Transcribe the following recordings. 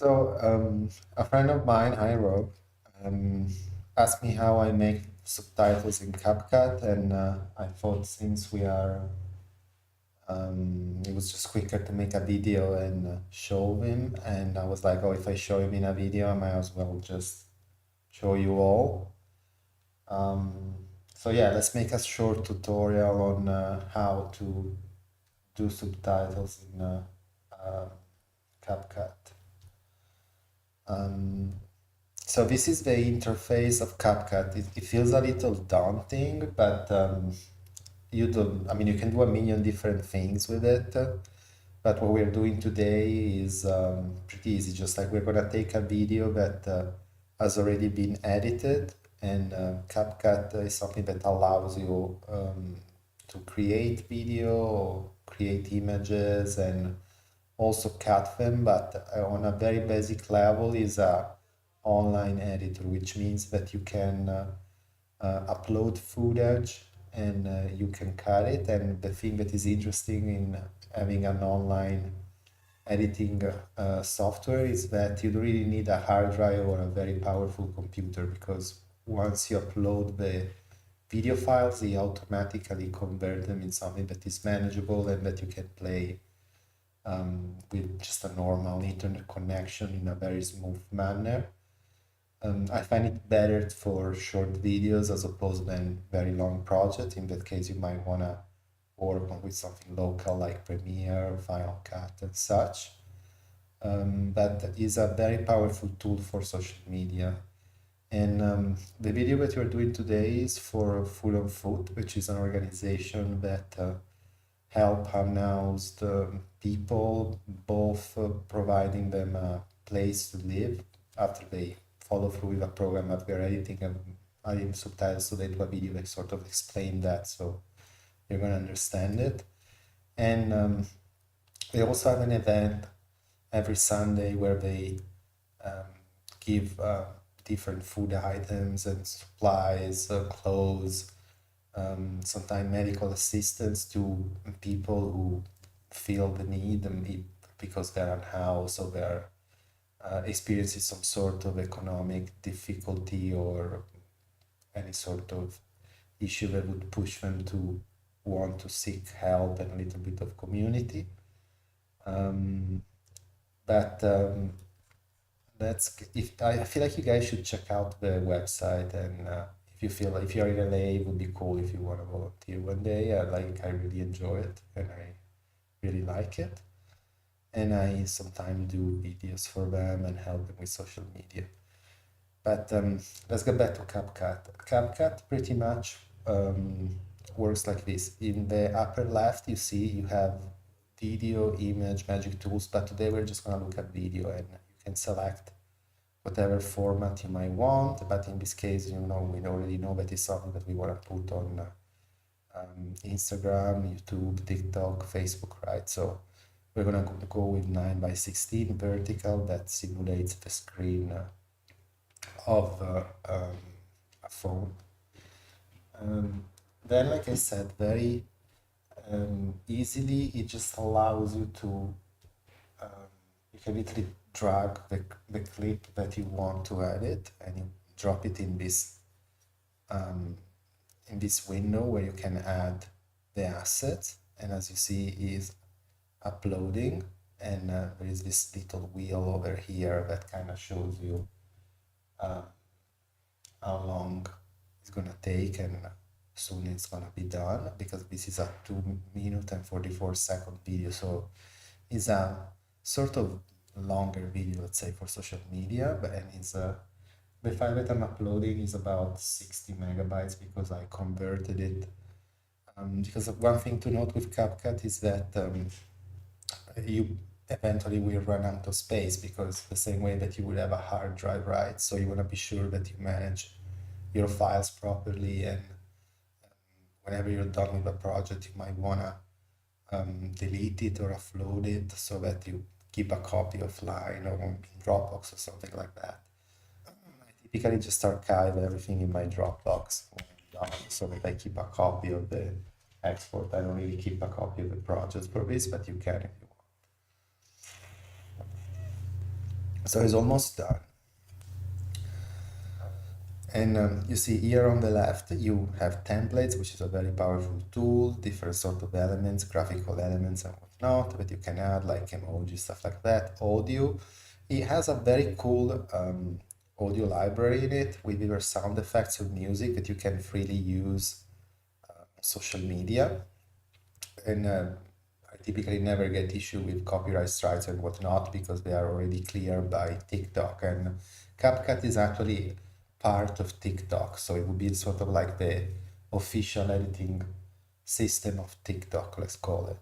A friend of mine, hi Rob, um, asked me how I make subtitles in CapCut, and I thought since it was just quicker to make a video and show him, and I was like, oh, if I show him in a video, I might as well just show you all. Um, so yeah, let's make a short tutorial on how to do subtitles in uh, CapCut. Um, So this is the interface of CapCut. It feels a little daunting, but you don't, I mean, you can do a million different things with it. But what we're doing today is pretty easy. Just like we're gonna take a video that has already been edited, and CapCut is something that allows you to create video, create images, and also cut them, but on a very basic level is a online editor, which means that you can upload footage and you can cut it. And the thing that is interesting in having an online editing software is that you don't really need a hard drive or a very powerful computer, because once you upload the video files, they automatically convert them in something that is manageable and that you can play with just a normal internet connection in a very smooth manner. I find it better for short videos as opposed than very long projects. In that case, you might want to work on with something local like Premiere, Final Cut, and such. But is a very powerful tool for social media. And the video that we're doing today is for Food on Foot, which is an organization that help unhoused people, both providing them a place to live after they follow through with a program that we're editing and adding subtitles today to a video that sort of explain that, so you're going to understand it. And they also have an event every Sunday where they um, give different food items and supplies, clothes, sometimes medical assistance to people who feel the need because they're unhoused or they're experiencing some sort of economic difficulty or any sort of issue that would push them to want to seek help and a little bit of community. Um, but that's if I feel like you guys should check out the website, and if you feel if you're in LA, it would be cool if you want to volunteer one day. I really enjoy it and I really like it, and I sometimes do videos for them and help them with social media. But let's get back to CapCut. CapCut pretty much works like this. In the upper left, you see you have video, image, magic tools, but today we're just gonna look at video, and you can select whatever format you might want, but in this case, we already know that it's something that we want to put on Instagram, YouTube, TikTok, Facebook, right? So we're gonna go with 9 by 16 vertical that simulates the screen of a phone. Then, like I said, very easily, it just allows you to you can literally drag the clip that you want to edit, and you drop it um, in this window where you can add the assets. And as you see, is uploading, and there is this little wheel over here that kind of shows you uh, how long it's gonna take and soon it's gonna be done, because this is a 2 minute and 44-second video, so it's a sort of longer video, let's say, for social media. But and it's the file that I'm uploading is about 60 megabytes because I converted it. Because one thing to note with CapCut is that you eventually will run out of space, because the same way that you would have a hard drive, right? So you want to be sure that you manage your files properly, and whenever you're done with a project, you might want to delete it or upload it so that you keep a copy offline or in Dropbox or something like that. I typically just archive everything in my Dropbox when I'm done, so that I keep a copy of the export. I don't really keep a copy of the project for this, but you can if you want. So it's almost done. And you see here on the left, you have templates, which is a very powerful tool, different sort of elements, graphical elements and whatnot, that you can add like emojis, stuff like that. Audio, it has a very cool audio library in it with either sound effects or music that you can freely use on social media. And I typically never get issue with copyright strikes and whatnot because they are already cleared by TikTok. And CapCut is actually part of TikTok, so it would be sort of like the official editing system of TikTok, let's call it.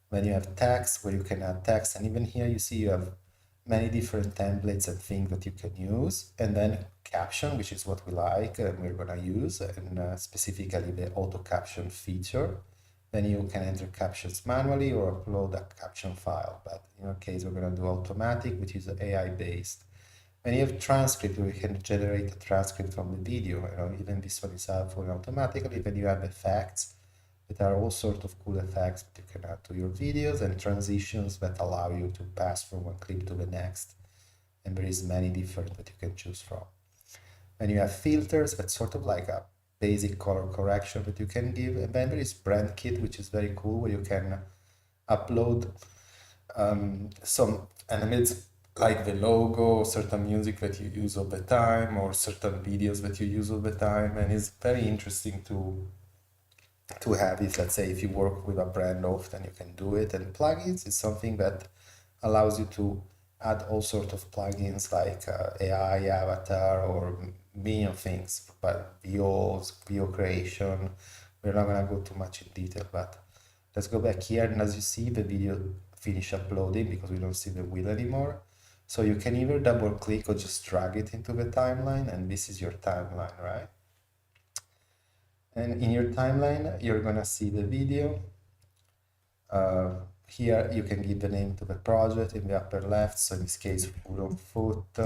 Then you have text, where you can add text, and even here you see you have many different templates and things that you can use, and then caption, which is what we like and we're gonna use, and specifically the auto caption feature. Then you can enter captions manually or upload a caption file, but in our case we're gonna do automatic, which is AI based. When you have transcript, we can generate a transcript from the video. Even this one is helpful automatically. Then you have effects that are all sorts of cool effects that you can add to your videos, and transitions that allow you to pass from one clip to the next. And there is many different that you can choose from. And you have filters, that's sort of like a basic color correction that you can give. And then there is brand kit, which is very cool, where you can upload some elements like the logo, certain music that you use all the time, or certain videos that you use all the time. And it's very interesting to have it. Let's say if you work with a brand often, you can do it. And plugins is something that allows you to add all sorts of plugins like AI avatar or million things, but video creation. We're not gonna go too much in detail, but let's go back here. And as you see, the video finish uploading because we don't see the wheel anymore. So you can either double click or just drag it into the timeline, and this is your timeline, right? And in your timeline, you're gonna see the video. Here you can give the name to the project in the upper left. So in this case, full on foot.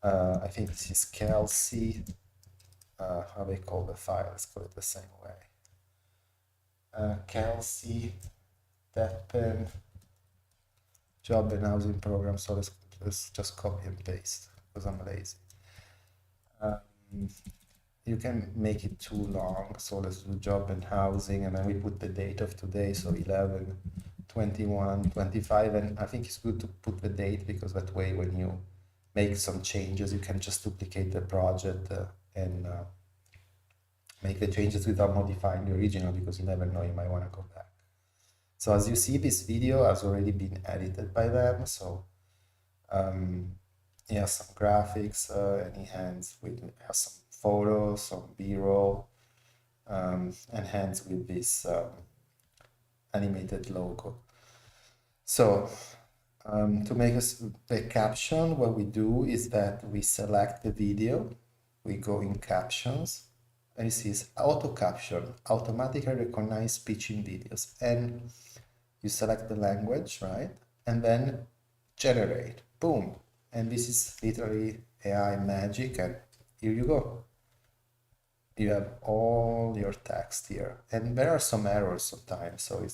I think this is Kelsey. How they call the file? Let's call it the same way. Kelsey Deppen job and housing program. So let's just copy and paste because I'm lazy. You can make it too long, so let's do job and housing, and then we put the date of today, so 11, 21, 25, and I think it's good to put the date because that way when you make some changes, you can just duplicate the project and make the changes without modifying the original, because you never know, you might want to go back. So as you see, this video has already been edited by them, so yeah, some graphics, and it ends with some photos, some b-roll, and hence with this animated logo. So to make the caption, what we do is that we select the video, we go in captions, and this is auto caption, automatically recognize speech in videos, and you select the language, right? And then generate, boom. And this is literally AI magic, and here you go. You have all your text here, and there are some errors sometimes, so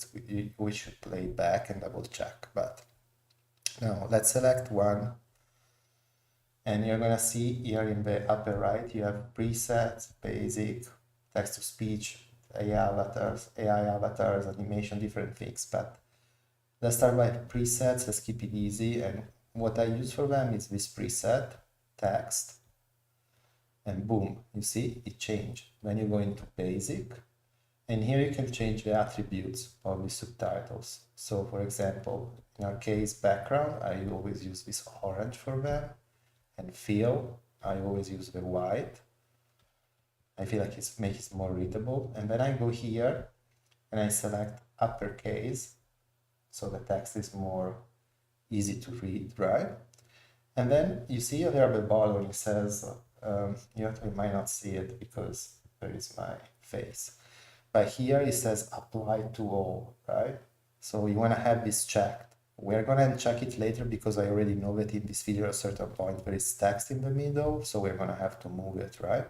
we should play it back and double check. But now let's select one, and you're gonna see here in the upper right you have presets, basic, text to speech, AI avatars, animation, different things. But let's start by presets. Let's keep it easy, and what I use for them is this preset text. And boom, you see it changed. Then you go into basic, and here you can change the attributes of the subtitles. So for example, in our case, background, I always use this orange for them, and fill, I always use the white. I feel like it makes it more readable. And then I go here and I select uppercase, so the text is more easy to read, right? And then you see there at the bottom it says, you might not see it because there is my face. But here it says apply to all, right? So you want to have this checked. We're going to check it later because I already know that in this video at a certain point there is text in the middle, so we're going to have to move it, right?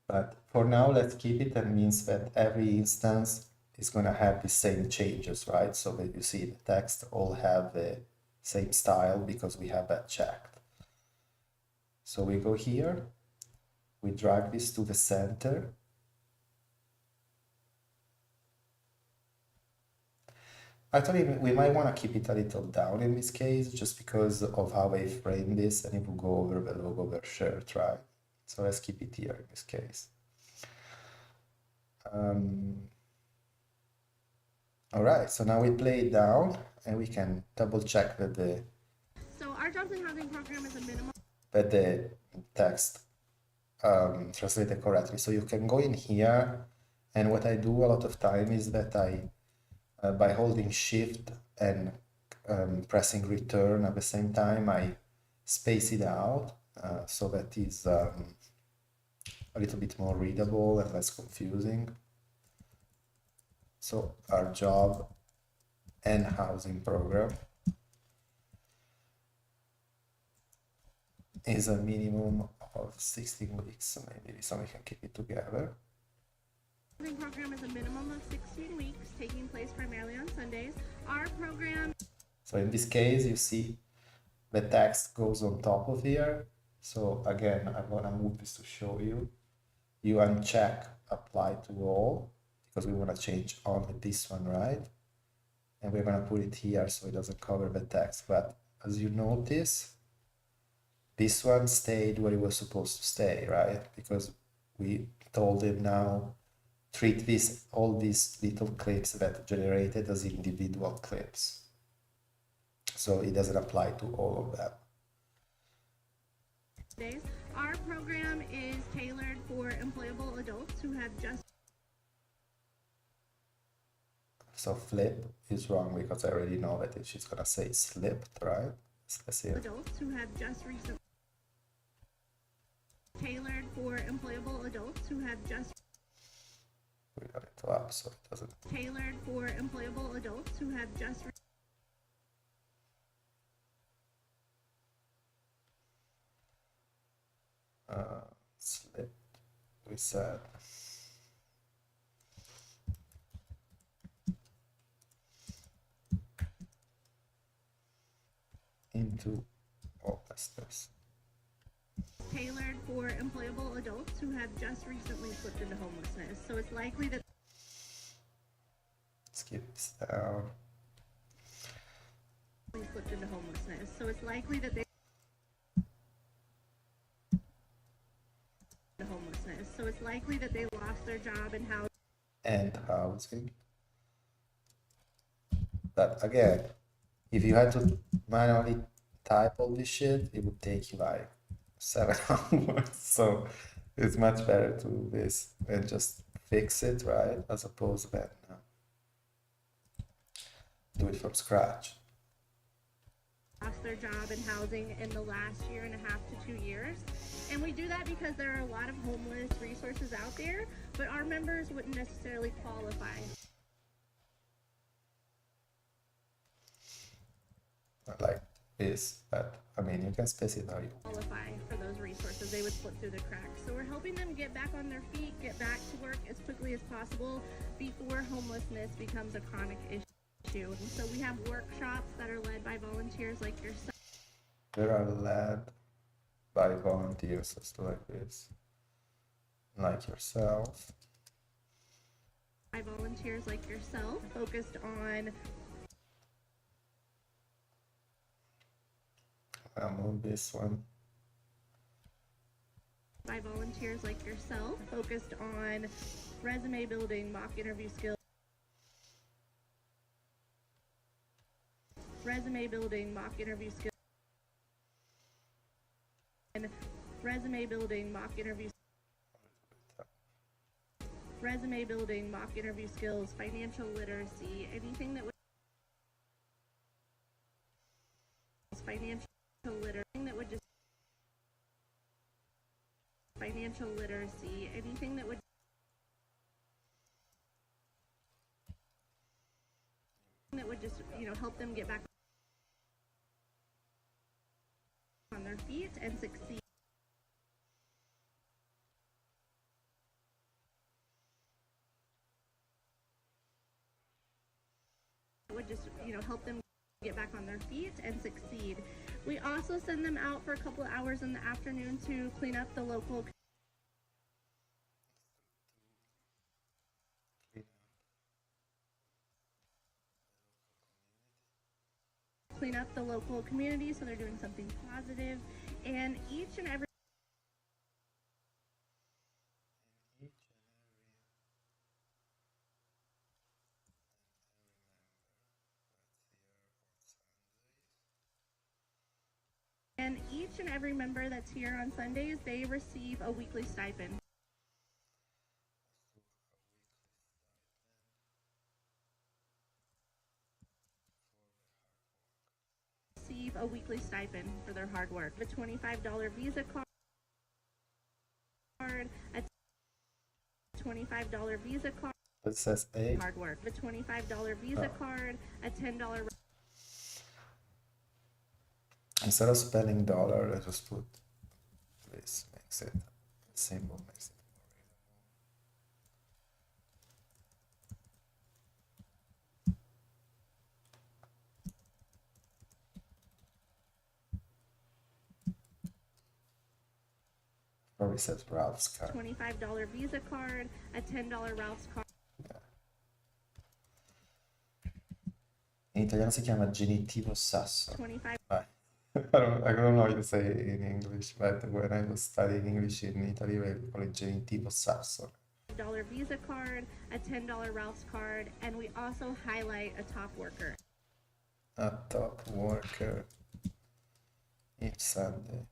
But for now, let's keep it. That means that every instance is going to have the same changes, right? So that you see the text all have the same style because we have that checked. So we go here, we drag this to the center. Actually, we might want to keep it a little down in this case, just because of how I frame this, and it will go over the logo of the shirt, right? So let's keep it here in this case. All right, so now we play it down, and we can double check that the our jobs and housing program is a minimum that the text translated correctly. So you can go in here, and what I do a lot of time is that I by holding shift and pressing return at the same time, I space it out so that is a little bit more readable and less confusing. So our job and housing program is a minimum of 16 weeks, so maybe so we can keep it together. housing program is a minimum of 16 weeks, taking place primarily on Sundays. Our program. So in this case, you see the text goes on top of here. So again, I'm gonna move this to show you. You uncheck apply to all because we want to change only this one, right? And we're going to put it here so it doesn't cover the text. But as you notice, this one stayed where it was supposed to stay, right? Because we told it now treat all these little clips that generated as individual clips. So it doesn't apply to all of them. Our program is tailored for employable adults who have just. So flip is wrong because I already know that she's gonna say slipped, right? Let's see. Adults who have just recently. Tailored for employable adults who have just. We got it up so it doesn't. Tailored for employable adults who have just. Slipped, we said. Into homelessness. Tailored for employable adults who have just recently slipped into homelessness. So it's likely that. Let's keep this down. Slipped into homelessness. So it's likely that they. Homelessness. So it's likely that they lost their job and housing. But again, if you had to manually type all this shit, it would take you like 7 hours. So it's much better to do this and just fix it, right? As opposed to do it from scratch. Lost their job and housing in the last 1.5 to 2 years. And we do that because there are a lot of homeless resources out there, but our members wouldn't necessarily qualify. Like this, but I mean, you can space it how you qualify for those resources. They would slip through the cracks. So we're helping them get back on their feet, get back to work as quickly as possible before homelessness becomes a chronic issue. And so we have workshops that are led by volunteers like yourself. They are led by volunteers just like this, like yourself. By volunteers like yourself, focused on. I'll move this one. By volunteers like yourself, focused on resume building, mock interview skills. Resume building, mock interview skills. And resume building, mock interview. Resume building, mock interview skills, financial literacy, anything that would. Financial literacy that would just. Financial literacy, anything that would. That would just, help them get back on their feet and succeed. It would just, help them get back on their feet and succeed. We also send them out for a couple of hours in the afternoon to clean up the local community, so they're doing something positive. And each and every member that's here on Sundays, they receive a weekly stipend. Receive a weekly stipend for their hard work. A $25 Visa card, a $25 Visa card. It says 8. Hard work. A $25 Visa card, a $10. Instead of spelling dollar, I just put this, makes it symbol, makes it probably says Ralph's card. $25 Visa card, a $10 Ralph's card. Yeah. In italiano si chiama genitivo sasso. 25. I don't know how you say it in English, but when I was studying English in Italy, we call it genitivo sasso. $5 Visa card, a $10 Ralph's card, and we also highlight a top worker. A top worker each Sunday.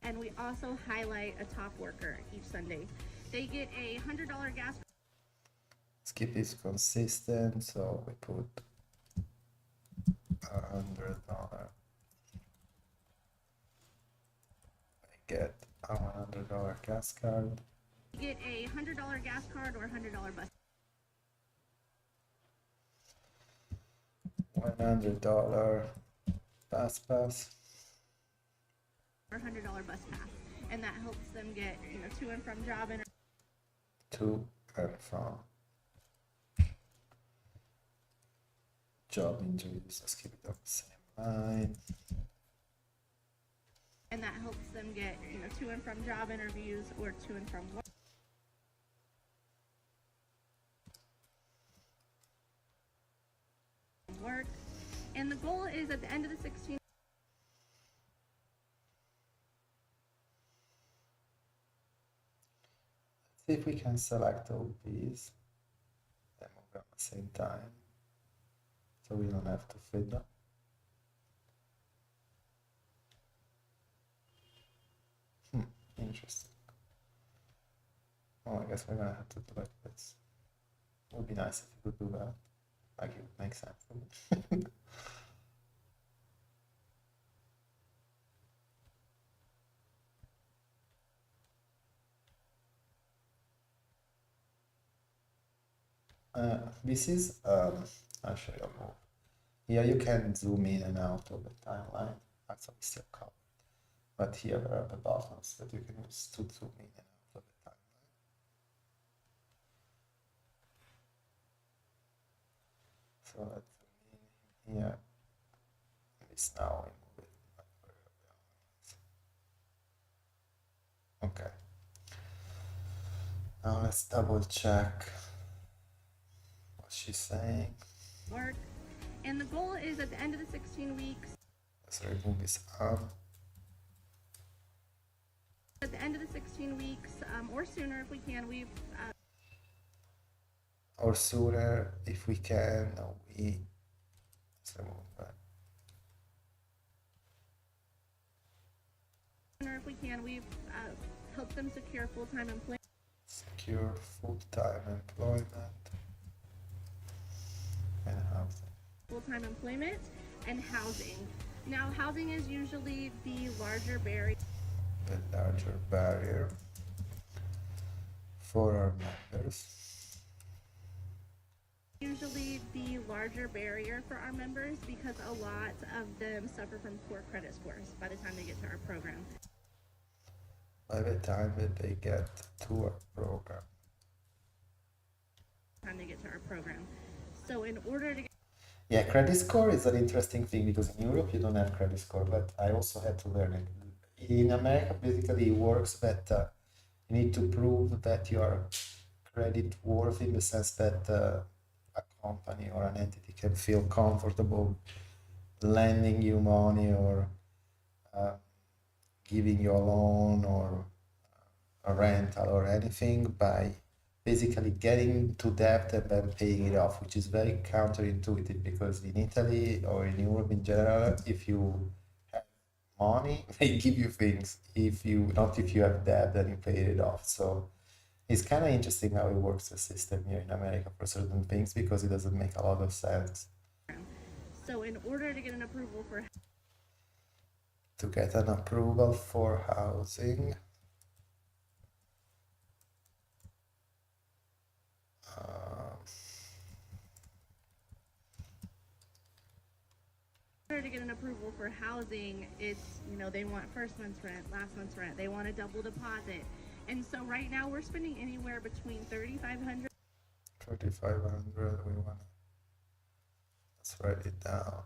And we also highlight a top worker each Sunday. They get a $100 gas. Let's keep it consistent, so we put $100. I get a $100 gas card. You get a $100 gas card or a $100 bus. $100 bus pass. Or $100 bus pass, and that helps them get to and from job interviews. To and from job interviews. Let's keep it on the same line. And that helps them get to and from job interviews or to and from work. And the goal is at the end of the 16. See if we can select all these and move at the same time, so we don't have to fiddle. Interesting. Oh, I guess we're gonna have to do like this. It would be nice if you could do that. Like, it would make sense. This is I'll show you a move. Here you can zoom in and out of the timeline. Actually still covered. But here there are the buttons that you can use to zoom in and out of the timeline. So let's zoom in here. This now we move it. Okay. Now let's double check what she's saying. Work. And the goal is at the end of the 16 weeks. Let's remove this arm. At the end of the 16 weeks, or sooner if we can, or sooner if we can, let's remove that. Sooner if we can, we've helped them secure full-time employment. Secure full-time employment and housing. Full-time employment and housing. Now, housing is usually the larger barrier. The larger barrier for our members. Usually the larger barrier for our members because a lot of them suffer from poor credit scores by the time they get to our program. By the time that they get to our program. So in order to get Yeah, credit score is an interesting thing because in Europe you don't have credit score, but I also had to learn it. In America, basically, it works that you need to prove that you are credit worthy in the sense that a company or an entity can feel comfortable lending you money or uh, giving you a loan or a rental or anything by basically getting to debt and then paying it off, which is very counterintuitive because in Italy or in Europe in general, if you have money, they give you things. If you not if you have debt, then you pay it off. So it's kind of interesting how it works the system here in America for certain things because it doesn't make a lot of sense. So in order to get an approval for To get an approval for housing, uh, order to get an approval for housing, it's, you know, they want first month's rent, last month's rent, they want a double deposit. And so right now we're spending anywhere between 3,500 3,500, we want to, let's write it down.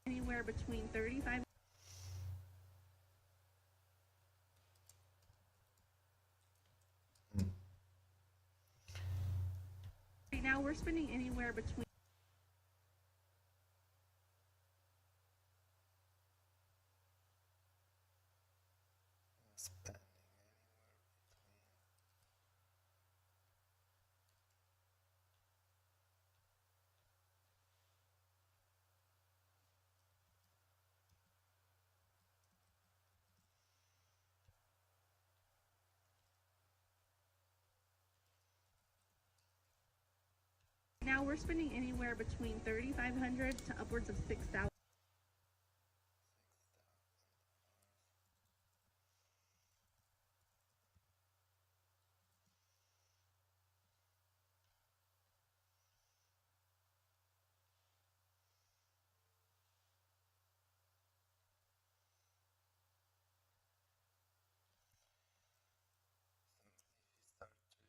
anywhere between 35 Hmm. right now we're spending anywhere between Spending. now we're spending anywhere between 3,500 to upwards of 6,000. Start reading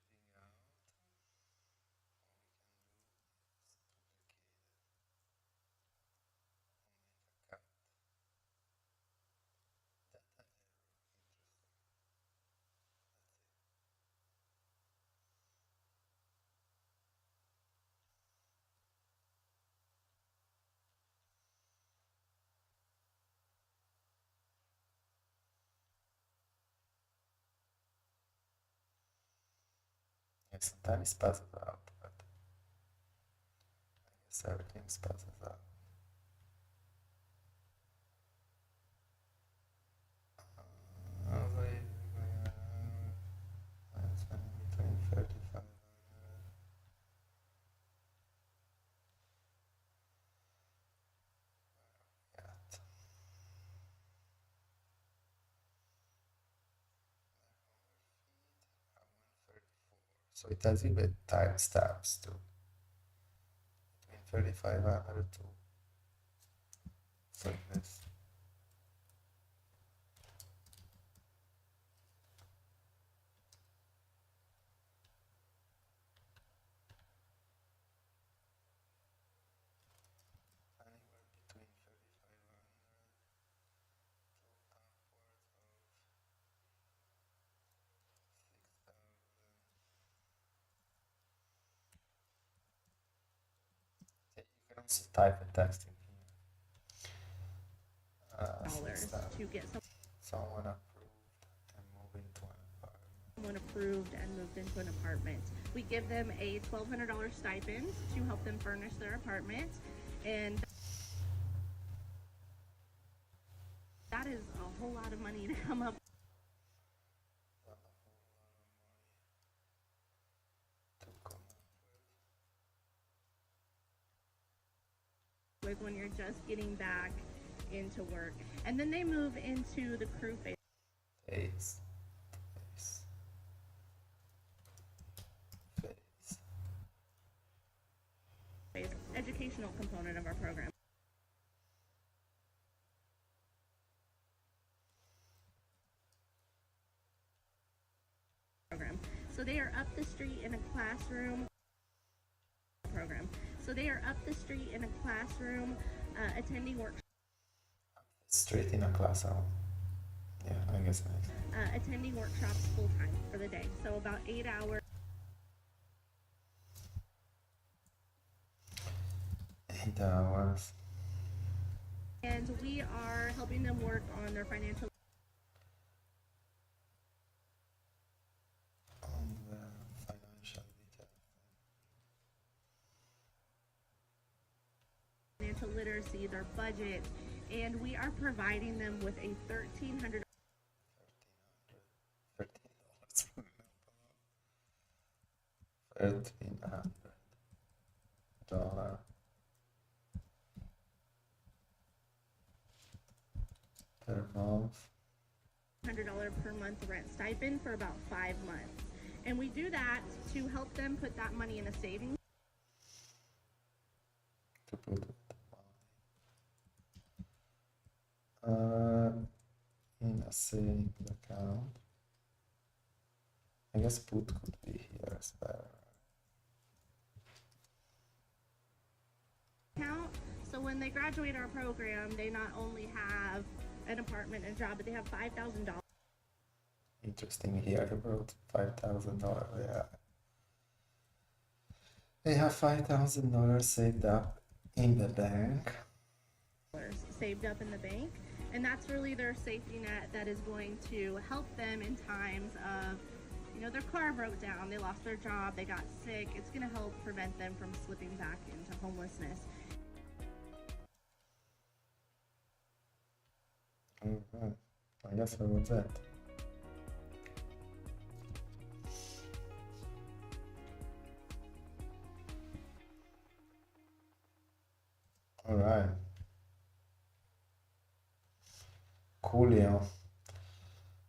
out. Yeah, sometimes it passes out, but I guess everything passes out. Between 35. So it tells you the time stamps too. Between 3,500 to like this. Anywhere between 3,500 to upwards of 6,000. Yeah, you can also type a text in here. Dollars to get Someone approved and move into an apartment. someone approved and moved into an apartment. We give them a $1,200 stipend to help them furnish their apartment, and that is a whole lot of money to come up Not a whole lot of money to come up with when you're just getting back into work. And then they move into the crew phase. phase. Educational component of our program. So they are up the street in a classroom program. So they are up the street in a classroom attending workshops. Straight in a classroom. Yeah, I guess Attending workshops full time for the day. So about 8 hours. 8 hours. And we are helping them work on their financial On the financial literacy, their budget, and we are providing them with a $1,300 $1,300 per month. $100 per month rent stipend for about 5 months. And we do that to help them put that money in a savings To put it in a savings account. I guess put could be here as well. account. So when they graduate our program, they not only have an apartment and job, but they have $5,000. Interesting here, you wrote $5,000. Yeah. They have $5,000 saved up in the bank. Saved up in the bank, and that's really their safety net that is going to help them in times of, you know, their car broke down, they lost their job, they got sick. It's going to help prevent them from slipping back into homelessness. I guess that was it. All right. Coolio.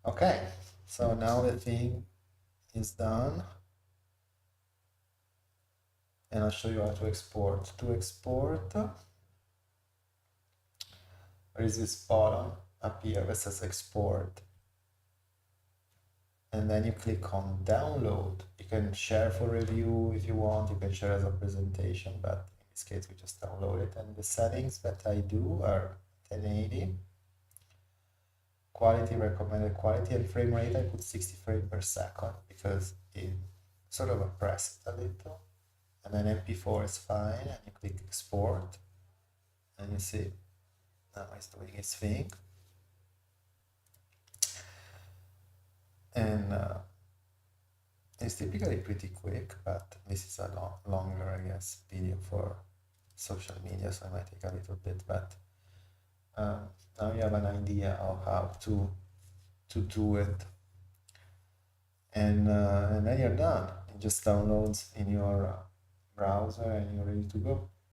Okay, so now the thing is done. And I'll show you how to export. To export, where is this button? Up here, where it says export. And then you click on download. You can share for review if you want. You can share as a presentation, but in this case, we just download it. And the settings that I do are 1080. Quality, recommended quality, and frame rate, I put 60 frames per second because it sort of oppresses it a little. And then MP4 is fine, and you click export, and you see now it's doing its thing. And it's typically pretty quick, but this is a longer, I guess, video for social media, so it might take a little bit, but now you have an idea of how to do it. And then you're done. It just downloads in your browser and you're ready to go.